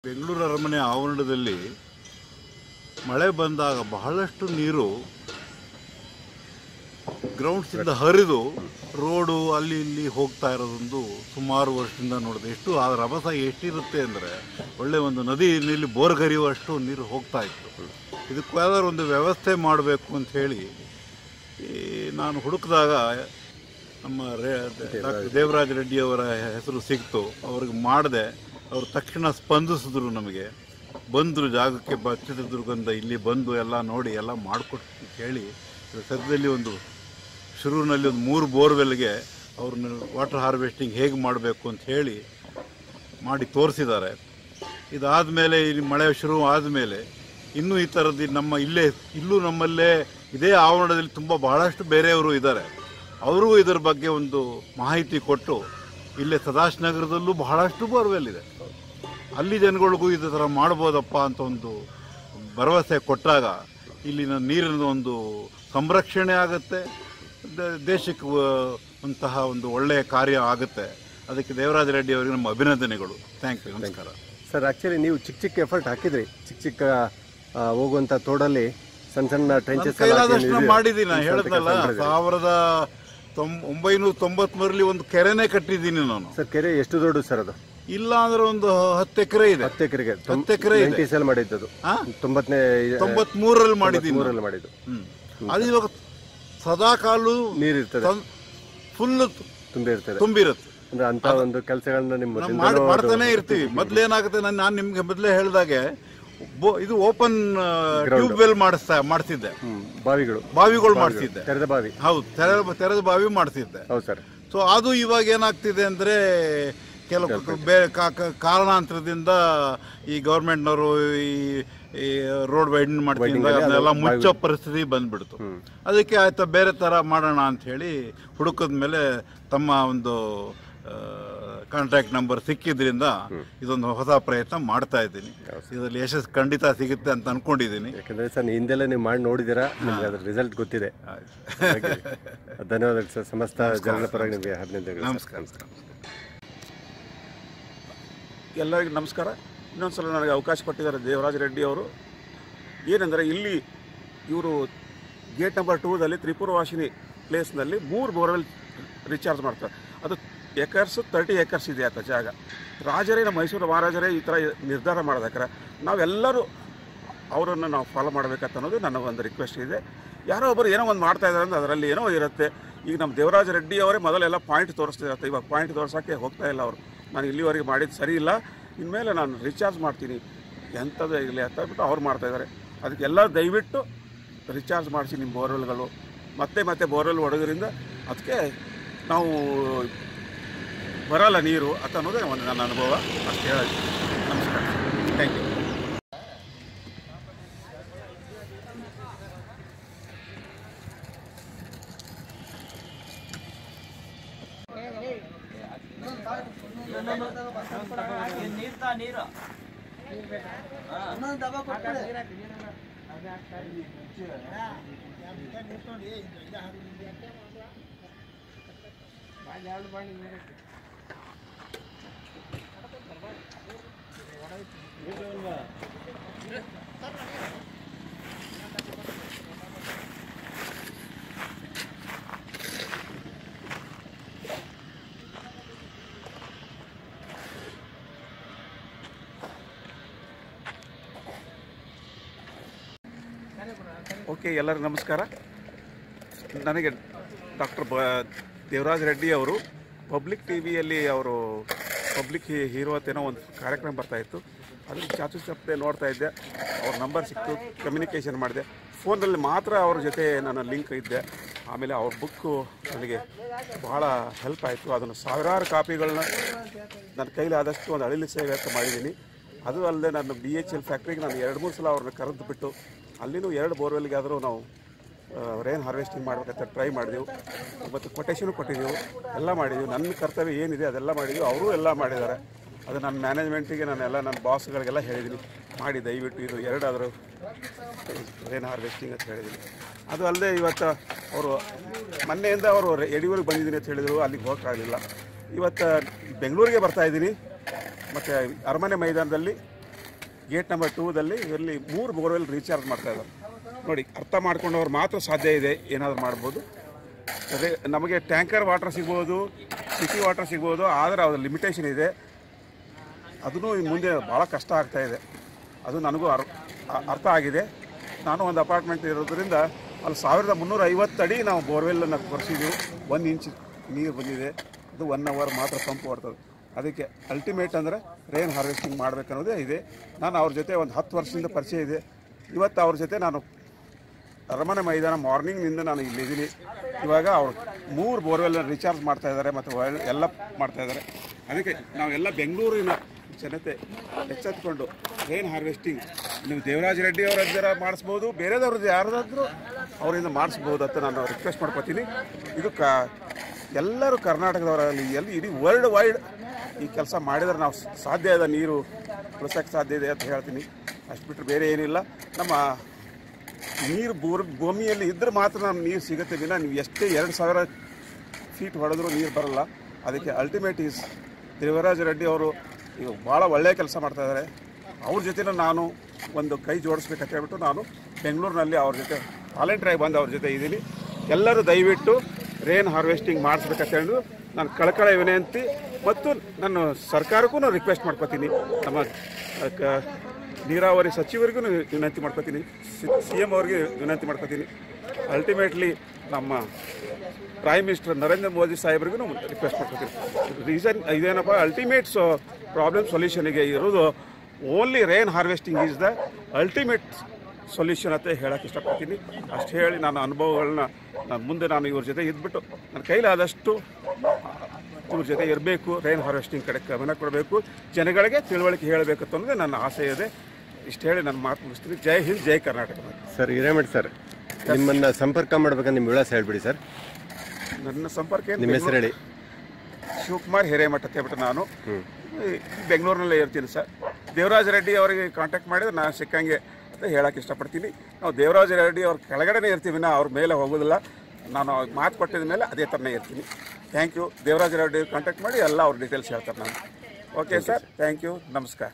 ಬೆಂಗಳೂರು ಅರಮನೆ ಆವರಣದಲ್ಲಿ ಮಳೆ ಬಂದಾಗ ಬಹಳಷ್ಟು ನೀರು ಗ್ರೌಂಡ್ಸಿಂದ ಹರಿದು ರೋಡು ಅಲ್ಲಿ ಇಲ್ಲಿ ಹೋಗ್ತಾ ಇರೋದೊಂದು ಸುಮಾರು ವರ್ಷದಿಂದ ನೋಡಿದೆ. ಎಷ್ಟು ಆ ರಭಸ ಎಷ್ಟಿರುತ್ತೆ ಅಂದರೆ ಒಳ್ಳೆ ಒಂದು ನದಿಯಲ್ಲಿ ಬೋರ್ಗರಿಯುವಷ್ಟು ನೀರು ಹೋಗ್ತಾ ಇತ್ತು. ಇದಕ್ಕೆ ಯಾವ್ದಾದ್ರು ಒಂದು ವ್ಯವಸ್ಥೆ ಮಾಡಬೇಕು ಅಂತ ಹೇಳಿ ನಾನು ಹುಡುಕಿದಾಗ ನಮ್ಮ ಡಾಕ್ಟರ್ ದೇವರಾಜ ರೆಡ್ಡಿಯವರ ಹೆಸರು ಸಿಕ್ತು. ಅವ್ರಿಗೆ ಮಾಡಿದೆ. ಅವರು ತಕ್ಷಣ ಸ್ಪಂದಿಸಿದ್ರು. ನಮಗೆ ಬಂದರು ಜಾಗಕ್ಕೆ, ಚಿತ್ರದುರ್ಗದಿಂದ ಇಲ್ಲಿ ಬಂದು ಎಲ್ಲ ನೋಡಿ ಎಲ್ಲ ಮಾಡಿಕೊಟ್ಟು ಹೇಳಿ ಸದ್ಯದಲ್ಲಿ ಒಂದು ಶುರುವಿನಲ್ಲಿ ಒಂದು 3 ಬೋರ್ವೆಲ್ಗೆ ಅವ್ರನ್ನ ವಾಟರ್ ಹಾರ್ವೆಸ್ಟಿಂಗ್ ಹೇಗೆ ಮಾಡಬೇಕು ಅಂತ ಹೇಳಿ ಮಾಡಿ ತೋರಿಸಿದ್ದಾರೆ. ಇದಾದ ಮೇಲೆ ಇಲ್ಲಿ ಮಳೆ ಶುರು ಆದಮೇಲೆ ಇನ್ನೂ ಈ ಥರದ್ದು ಇಲ್ಲೂ ನಮ್ಮಲ್ಲೇ ಇದೇ ಆವರಣದಲ್ಲಿ ಬಹಳಷ್ಟು ಬೇರೆಯವರು ಇದ್ದಾರೆ. ಅವ್ರಿಗೂ ಇದರ ಬಗ್ಗೆ ಒಂದು ಮಾಹಿತಿ ಕೊಟ್ಟು ಇಲ್ಲೇ ಸದಾಶಿವನಗರದಲ್ಲೂ ಬಹಳಷ್ಟು ಬೋರ್ವೆಲ್ ಇದೆ, ಅಲ್ಲಿ ಜನಗಳಿಗೂ ಇದೇ ಥರ ಮಾಡ್ಬೋದಪ್ಪ ಅಂತ ಒಂದು ಭರವಸೆ ಕೊಟ್ಟಾಗ ಇಲ್ಲಿನ ನೀರಿನ ಒಂದು ಸಂರಕ್ಷಣೆ ಆಗುತ್ತೆ, ದೇಶಕ್ಕೆ ಅಂತಹ ಒಂದು ಒಳ್ಳೆಯ ಕಾರ್ಯ ಆಗುತ್ತೆ. ಅದಕ್ಕೆ ದೇವರಾಜ ರೆಡ್ಡಿ ಅವರಿಗೆ ನಮ್ಮ ಅಭಿನಂದನೆಗಳು. Thank you. ನಮಸ್ಕಾರ ಸರ್. ಆ್ಯಕ್ಚುಲಿ ನೀವು ಚಿಕ್ಕ ಎಫರ್ಟ್ ಹಾಕಿದ್ರಿ. ಚಿಕ್ಕ ಹೋಗುವಂಥ ತೋಡಲ್ಲಿ ಸಣ್ಣ ಟ್ರೆಂಚಸ್ ಮಾಡಿದ್ದೀನಿ. ನಾನು ಹೇಳಿದ್ನಲ್ಲ, 1993ರಲ್ಲಿ ಒಂದು ಕೆರೆನೇ ಕಟ್ಟಿದ್ದೀನಿ ನಾನು. ಸರ್, ಕೆರೆ ಎಷ್ಟು ದೊಡ್ಡ ಸರ್ ಅದು? ಇಲ್ಲ ಅಂದ್ರೆ ಒಂದು 10 ಎಕರೆ ಇದೆ. 10 ಎಕರೆಗೆ 10 ಎಕರೆ ಮಾಡಿದ್ದು. 93ರಲ್ಲಿ ಮಾಡಿದ್ದೀನಿ. ಮಾಡಿದ್ದು. ಅದು ಇವಾಗ ಸದಾ ಕಾಲು ನೀರಿರ್ತದೆ, ಫುಲ್ ತುಂಬಿರುತ್ತೆ. ಅಂದ್ರೆ ಅಂತ ಒಂದು ಕೆಲಸಗಳನ್ನ ನಿಮ್ಮ ಮಾಡ್ತಾನೆ ಇರ್ತೀವಿ. ಮೊದ್ಲೇನಾಗುತ್ತೆ, ನಾನು ನಿಮ್ಗೆ ಮೊದಲೇ ಹೇಳಿದಾಗೆ ಇದು ಓಪನ್ ಟ್ಯೂಬ್ ವೆಲ್ ಮಾಡಿಸಿದ್ದೆ, ಬಾವಿಗಳು ಮಾಡಿಸಿದ್ದೆ, ತೆರೆದ ಬಾವಿ. ಹೌದು, ತೆರೆದ ಬಾವಿ ಮಾಡಿಸಿದ್ದೆ. ಹೌದು ಸರ್. ಸೊ ಅದು ಇವಾಗ ಏನಾಗ್ತಿದೆ ಅಂದ್ರೆ ಕೆಲವು ಬೇರೆ ಕಾರಣಾಂತರದಿಂದ ಈ ಗೌರ್ಮೆಂಟ್ನವರು ಈ ರೋಡ್ ವೈಡನ್ ಮಾಡ್ತಿದ್ದ ಅದನ್ನೆಲ್ಲ ಮುಚ್ಚೋ ಪರಿಸ್ಥಿತಿ ಬಂದ್ಬಿಡ್ತು. ಅದಕ್ಕೆ ಆಯ್ತಾ ಬೇರೆ ಥರ ಮಾಡೋಣ ಅಂತ ಹೇಳಿ ಹುಡುಕದ ಮೇಲೆ ತಮ್ಮ ಒಂದು ಕಾಂಟ್ಯಾಕ್ಟ್ ನಂಬರ್ ಸಿಕ್ಕಿದ್ರಿಂದ ಇದೊಂದು ಹೊಸ ಪ್ರಯತ್ನ ಮಾಡ್ತಾ ಇದ್ದೀನಿ. ಇದರಲ್ಲಿ ಯಶಸ್ಸು ಖಂಡಿತ ಸಿಗುತ್ತೆ ಅಂತ ಅನ್ಕೊಂಡಿದ್ದೀನಿ. ಯಾಕಂದ್ರೆ ಸರ್, ಹಿಂದೆಲ್ಲ ನೀವು ಮಾಡಿ ನೋಡಿದ್ದೀರಾ, ನಿಮ್ಗೆ ಅದ್ರ ರಿಸಲ್ಟ್ ಗೊತ್ತಿದೆ. ಧನ್ಯವಾದಗಳು ಸರ್. ಸಮಸ್ತ ಜನರ ಪರವಾಗಿ ನಿಮಗೆ ಅಭಿನಂದನೆಗಳು. ನಮಸ್ಕಾರ. ಎಲ್ಲರಿಗೂ ನಮಸ್ಕಾರ. ಇನ್ನೊಂದು ಸಲ ನನಗೆ ಅವಕಾಶ ಕೊಟ್ಟಿದ್ದಾರೆ ದೇವರಾಜ ರೆಡ್ಡಿ ಅವರು. ಏನೆಂದರೆ ಇಲ್ಲಿ ಇವರು ಗೇಟ್ ನಂಬರ್ 2ದಲ್ಲಿ ತ್ರಿಪುರವಾಸಿನಿ ಪ್ಲೇಸ್ನಲ್ಲಿ 3 ಬೋರ್ವೆಲ್ ರಿಚಾರ್ಜ್ ಮಾಡ್ತಾರೆ. ಅದು 30 ಎಕರ್ಸ್ ಇದೆ ಆತ ಜಾಗ. ರಾಜರೇ, ನಮ್ಮ ಮೈಸೂರು ಮಹಾರಾಜರೇ ಈ ಥರ ನಿರ್ಧಾರ ಮಾಡೋದಕ್ರೆ ನಾವೆಲ್ಲರೂ ಅವರನ್ನು ನಾವು ಫಾಲೋ ಮಾಡಬೇಕಂತ ಅನ್ನೋದು ನನ್ನ ಒಂದು ರಿಕ್ವೆಸ್ಟ್ ಇದೆ. ಯಾರೋ ಒಬ್ಬರು ಏನೋ ಒಂದು ಮಾಡ್ತಾ ಇದ್ದಾರೆ ಅಂದರೆ ಅದರಲ್ಲಿ ಏನೋ ಇರುತ್ತೆ. ಈಗ ನಮ್ಮ ದೇವರಾಜ ರೆಡ್ಡಿ ಅವರೇ ಮೊದಲೆಲ್ಲ ಪಾಯಿಂಟ್ ತೋರಿಸ್ತಿರತ್ತೆ, ಇವಾಗ ಪಾಯಿಂಟ್ ತೋರ್ಸೋಕ್ಕೆ ಹೋಗ್ತಾ ಇಲ್ಲ ಅವರು. ನಾನು ಇಲ್ಲಿವರೆಗೆ ಮಾಡಿದ್ದು ಸರಿ ಇಲ್ಲ, ಇನ್ಮೇಲೆ ನಾನು ರಿಚಾರ್ಜ್ ಮಾಡ್ತೀನಿ ಎಂಥದ್ದು ಇರಲಿ ಅಂತ ಹೇಳ್ಬಿಟ್ಟು ಅವ್ರು ಮಾಡ್ತಾಯಿದ್ದಾರೆ. ಅದಕ್ಕೆಲ್ಲ ದಯವಿಟ್ಟು ರಿಚಾರ್ಜ್ ಮಾಡಿಸಿ ನಿಮ್ಮ ಬೋರ್ವೆಲ್ಗಳು. ಮತ್ತೆ ಬೋರ್ವೆಲ್ ಒಡಗೋದ್ರಿಂದ ಅದಕ್ಕೆ ನಾವು ಬರಲ್ಲ ನೀರು ಅಂತ ಅನ್ನೋದೇ ಒಂದು ನನ್ನ ಅನುಭವ. ಅಷ್ಟು ಹೇಳಿ ನಮಸ್ಕಾರ. Thank you. ಓಕೆ, ಎಲ್ಲರಿಗೂ ನಮಸ್ಕಾರ. ನನಗೆ ಡಾಕ್ಟರ್ ದೇವರಾಜ ರೆಡ್ಡಿ ಅವರು ಪಬ್ಲಿಕ್ ಟಿವಿಯಲ್ಲಿ ಅವರು ಪಬ್ಲಿಕ್ ಹೀರೋ ಅಂತೇನೋ ಒಂದು ಕಾರ್ಯಕ್ರಮ ಬರ್ತಾಯಿತ್ತು. ಅದನ್ನು ಚಾಚು ನೋಡ್ತಾ ಇದ್ದೆ. ಅವ್ರ ನಂಬರ್ ಸಿಕ್ತು, ಕಮ್ಯುನಿಕೇಷನ್ ಮಾಡಿದೆ. ಫೋನಲ್ಲಿ ಮಾತ್ರ ಅವ್ರ ಜೊತೆ ನಾನು ಲಿಂಕ್ ಇದ್ದೆ. ಆಮೇಲೆ ಅವ್ರ ಬುಕ್ಕು ನನಗೆ ಭಾಳ ಹೆಲ್ಪ್ ಆಯಿತು. ಅದನ್ನು ಸಾವಿರಾರು ಕಾಪಿಗಳನ್ನ ನನ್ನ ಕೈಲಾದಷ್ಟು ಒಂದು ಅಳಿಲು ಸೇವೆ ಅಂತ ಮಾಡಿದ್ದೀನಿ. ಅದು ಅಲ್ಲದೆ ನನ್ನ BHL ಫ್ಯಾಕ್ಟ್ರಿಗೆ ನಾನು 2-3 ಸಲ ಅವ್ರನ್ನ ಕರೆದು ಬಿಟ್ಟು ಅಲ್ಲಿನೂ 2 ಬೋರ್ವೆಲ್ಗೆ ಆದರೂ ನಾವು ರೈನ್ ಹಾರ್ವೆಸ್ಟಿಂಗ್ ಮಾಡಬೇಕಂತ ಟ್ರೈ ಮಾಡಿದೆವು. ಮತ್ತು ಕೊಟೇಶನು ಕೊಟ್ಟಿದ್ದೆವು, ಎಲ್ಲ ಮಾಡಿದೆವು. ನನ್ನ ಕರ್ತವ್ಯ ಏನಿದೆ ಅದೆಲ್ಲ ಮಾಡಿದೆವು. ಅವರೂ ಎಲ್ಲ ಮಾಡಿದ್ದಾರೆ. ಅದು ನನ್ನ ಮ್ಯಾನೇಜ್ಮೆಂಟಿಗೆ ನನ್ನ ಬಾಸ್ಗಳಿಗೆಲ್ಲ ಹೇಳಿದ್ದೀನಿ, ಮಾಡಿ ದಯವಿಟ್ಟು ಇದು 2 ಆದರೂ ರೈನ್ ಹಾರ್ವೆಸ್ಟಿಂಗ್ ಅಂತ ಹೇಳಿದ್ದೀನಿ. ಅದು ಅಲ್ಲದೆ ಇವತ್ತು ಅವರು ಮೊನ್ನೆಯಿಂದ ಅವರು ಯಡಿಯೂರಿಗೆ ಬಂದಿದ್ದೀನಿ ಅಂತ ಹೇಳಿದರು, ಅಲ್ಲಿಗೆ ಹೋಗೋಕ್ಕಾಗಲಿಲ್ಲ. ಇವತ್ತು ಬೆಂಗಳೂರಿಗೆ ಬರ್ತಾಯಿದ್ದೀನಿ. ಮತ್ತು ಅರಮನೆ ಮೈದಾನದಲ್ಲಿ ಗೇಟ್ ನಂಬರ್ 2ದಲ್ಲಿ ಇಲ್ಲಿ 3 ಬೋರ್ವೆಲ್ ರೀಚಾರ್ಜ್ ಮಾಡ್ತಾ ಇದ್ದಾರೆ. ನೋಡಿ, ಅರ್ಥ ಮಾಡ್ಕೊಂಡವ್ರು ಮಾತ್ರ ಸಾಧ್ಯ ಇದೆ ಏನಾದರೂ ಮಾಡ್ಬೋದು. ಅದೇ ನಮಗೆ ಟ್ಯಾಂಕರ್ ವಾಟರ್ ಸಿಗ್ಬೋದು, ಸಿಟಿ ವಾಟರ್ ಸಿಗ್ಬೋದು, ಆದರೆ ಅದ್ರ ಲಿಮಿಟೇಷನ್ ಇದೆ. ಅದೂ ಮುಂದೆ ಭಾಳ ಕಷ್ಟ ಆಗ್ತಾಯಿದೆ. ಅದು ನನಗೂ ಅರ್ಥ ಆಗಿದೆ. ನಾನು ಒಂದು ಅಪಾರ್ಟ್ಮೆಂಟ್ ಇರೋದ್ರಿಂದ ಅಲ್ಲಿ 1350 ಅಡಿ ನಾವು ಬೋರ್ವೆಲ್ಲನ್ನು ಕೊರೆಸಿದ್ದೀವಿ. 1 ಇಂಚ್ ನೀರು ಬಂದಿದೆ. ಅದು 1 ಅವರ್ ಮಾತ್ರ ಪಂಪ್ ಬರ್ತದೆ. ಅದಕ್ಕೆ ಅಲ್ಟಿಮೇಟ್ ಅಂದರೆ ರೇನ್ ಹಾರ್ವೆಸ್ಟಿಂಗ್ ಮಾಡಬೇಕನ್ನೋದೇ ಇದೆ. ನಾನು ಅವ್ರ ಜೊತೆ ಒಂದು 10 ವರ್ಷದಿಂದ ಪರಿಚಯ ಇದೆ. ಇವತ್ತು ಅವ್ರ ಜೊತೆ ನಾನು ಅರಮನೆ ಮೈದಾನ ಮಾರ್ನಿಂಗ್ನಿಂದ ನಾನು ಇಲ್ಲಿದ್ದೀನಿ. ಇವಾಗ ಅವರು 3 ಬೋರ್ವೆಲ್ ರೀಚಾರ್ಜ್ ಮಾಡ್ತಾಯಿದ್ದಾರೆ ಮತ್ತು ಎಲ್ಲ ಮಾಡ್ತಾಯಿದ್ದಾರೆ. ಅದಕ್ಕೆ ನಾವೆಲ್ಲ ಬೆಂಗಳೂರಿನ ಜನತೆ ಎಚ್ಚೆತ್ತುಕೊಂಡು ರೇನ್ ಹಾರ್ವೆಸ್ಟಿಂಗ್ ನೀವು ದೇವರಾಜ್ ರೆಡ್ಡಿ ಅವರ ಮಾಡಿಸ್ಬೋದು, ಬೇರೆದವ್ರದ್ದು ಯಾರಾದರೂ ಅವರಿಂದ ಮಾಡಿಸ್ಬೋದು ಅಂತ ನಾನು ರಿಕ್ವೆಸ್ಟ್ ಮಾಡ್ಕೊತೀನಿ. ಇದು ಎಲ್ಲರೂ ಕರ್ನಾಟಕದವರಲ್ಲಿ ಇಡೀ ವರ್ಲ್ಡ್ ವೈಡ್ ಈ ಕೆಲಸ ಮಾಡಿದರೆ ನಾವು ಸಾಧ್ಯ ಇದೆ, ನೀರು ಉಳಿಸೋಕ್ಕೆ ಸಾಧ್ಯ ಇದೆ ಅಂತ ಹೇಳ್ತೀನಿ. ಅಷ್ಟು ಬಿಟ್ಟರೆ ಬೇರೆ ಏನಿಲ್ಲ. ನಮ್ಮ ನೀರು ಭೂಮಿಯಲ್ಲಿ ಇದ್ದರೆ ಮಾತ್ರ ನಮ್ಮ ನೀರು ಸಿಗುತ್ತೆ ವಿನ ನೀವು ಎಷ್ಟೇ 2000 ಫೀಟ್ ಹೊಡೆದ್ರೂ ನೀರು ಬರೋಲ್ಲ. ಅದಕ್ಕೆ ಅಲ್ಟಿಮೇಟ್ ಈಸ್ ದೇವರಾಜ್ ರೆಡ್ಡಿ ಅವರು ಈಗ ಭಾಳ ಒಳ್ಳೆಯ ಕೆಲಸ ಮಾಡ್ತಾಯಿದ್ದಾರೆ. ಅವ್ರ ಜೊತೆನೂ ನಾನು ಒಂದು ಕೈ ಜೋಡಿಸ್ಬೇಕಂತ ಹೇಳ್ಬಿಟ್ಟು ನಾನು ಬೆಂಗಳೂರಿನಲ್ಲಿ ಅವ್ರ ಜೊತೆ ವಾಲಂಟಿಯರಾಗಿ ಬಂದು ಅವ್ರ ಜೊತೆ ಇದ್ದೀನಿ. ಎಲ್ಲರೂ ದಯವಿಟ್ಟು ರೇನ್ ಹಾರ್ವೆಸ್ಟಿಂಗ್ ಮಾಡಿಸ್ಬೇಕಂತ ಹೇಳಿ ನಾನು ಕಳಕಳ ವಿನಂತಿ ಮತ್ತು ನಾನು ಸರ್ಕಾರಕ್ಕೂ ನಾನು ರಿಕ್ವೆಸ್ಟ್ ಮಾಡ್ಕೊತೀನಿ. ನಮ್ಮ ನೀರಾವರಿ ಸಚಿವರಿಗೂ ವಿನಂತಿ ಮಾಡ್ಕೊತೀನಿ, CM ಅವ್ರಿಗೆ ವಿನಂತಿ ಮಾಡ್ಕೊತೀನಿ. ಅಲ್ಟಿಮೇಟ್ಲಿ ನಮ್ಮ ಪ್ರೈಮ್ ಮಿನಿಸ್ಟರ್ ನರೇಂದ್ರ ಮೋದಿ ಸಾಹೇಬ್ರಿಗೂ ರಿಕ್ವೆಸ್ಟ್ ಮಾಡ್ಕೊತೀನಿ. ರೀಸನ್ ಇದೇನಪ್ಪ, ಅಲ್ಟಿಮೇಟ್ ಪ್ರಾಬ್ಲಮ್ ಸೊಲ್ಯೂಷನಿಗೆ ಇರೋದು only rain harvesting is the ultimate solution ಅಂತ ಹೇಳೋಕ್ಕೆ ಇಷ್ಟಪಡ್ತೀನಿ. ಅಷ್ಟು ಹೇಳಿ ನನ್ನ ಅನುಭವಗಳನ್ನ ಮುಂದೆ ನಾನು ಇವ್ರ ಜೊತೆ ಇದ್ಬಿಟ್ಟು ನನ್ನ ಕೈಲಾದಷ್ಟು ಇವ್ರ ಜೊತೆ ಇರಬೇಕು, ರೇನ್ ಹಾರ್ವೆಸ್ಟಿಂಗ್ ಕಡೆ ಗಮನ ಕೊಡಬೇಕು, ಜನಗಳಿಗೆ ತಿಳುವಳಿಕೆ ಹೇಳಬೇಕು ಅನ್ನೋದೇ ನನ್ನ ಆಸೆ ಇದೆ. ಇಷ್ಟು ಹೇಳಿ ನನ್ನ ಮಾತು ಮುಗಿಸ್ತೀನಿ. ಜೈ ಹಿಂದ್, ಜೈ ಕರ್ನಾಟಕ. ಸರ್ ಹಿರೇಮಠ್ ಸರ್, ನಿಮ್ಮನ್ನು ಸಂಪರ್ಕ ಮಾಡ್ಬೇಕಂದ್ರೆ ನಿಮ್ಮ ವಿಳಾಸ ಹೇಳ್ಬಿಡಿ ಸರ್. ನನ್ನ ಸಂಪರ್ಕ ನಿಮ್ಮ ಹೆಸರು ಹೇಳಿ. ಶಿವಕುಮಾರ್ ಹಿರೇಮಠ ಅಂತ ಹೇಳ್ಬಿಟ್ಟು ನಾನು ಬೆಂಗಳೂರಿನಲ್ಲೇ ಇರ್ತೀನಿ ಸರ್. ದೇವರಾಜ್ ರೆಡ್ಡಿ ಅವರಿಗೆ ಕಾಂಟ್ಯಾಕ್ಟ್ ಮಾಡಿದ್ರೆ ನಾನು ಸಿಕ್ಕಂಗೆ ಅಂತ ಹೇಳೋಕ್ಕೆ ಇಷ್ಟಪಡ್ತೀನಿ. ನಾವು ದೇವರಾಜ್ ರೆಡ್ಡಿ ಅವ್ರ ಕೆಳಗಡೆ ಇರ್ತೀವಿ, ನಾ ಅವ್ರ ಮೇಲೆ ಹೋಗೋದಿಲ್ಲ. ನಾನು ಮಾತು ಕೊಟ್ಟಿದ ಮೇಲೆ ಅದೇ ಥರನೇ ಇರ್ತೀನಿ. Thank you. Devraj Reddy contact ಮಾಡಿ ಎಲ್ಲ ಅವ್ರ ಡೀಟೇಲ್ಸ್ ಹೇಳ್ತಾರೆ ನಾನು. ಓಕೆ ಸರ್, ಥ್ಯಾಂಕ್ ಯು, ನಮಸ್ಕಾರ.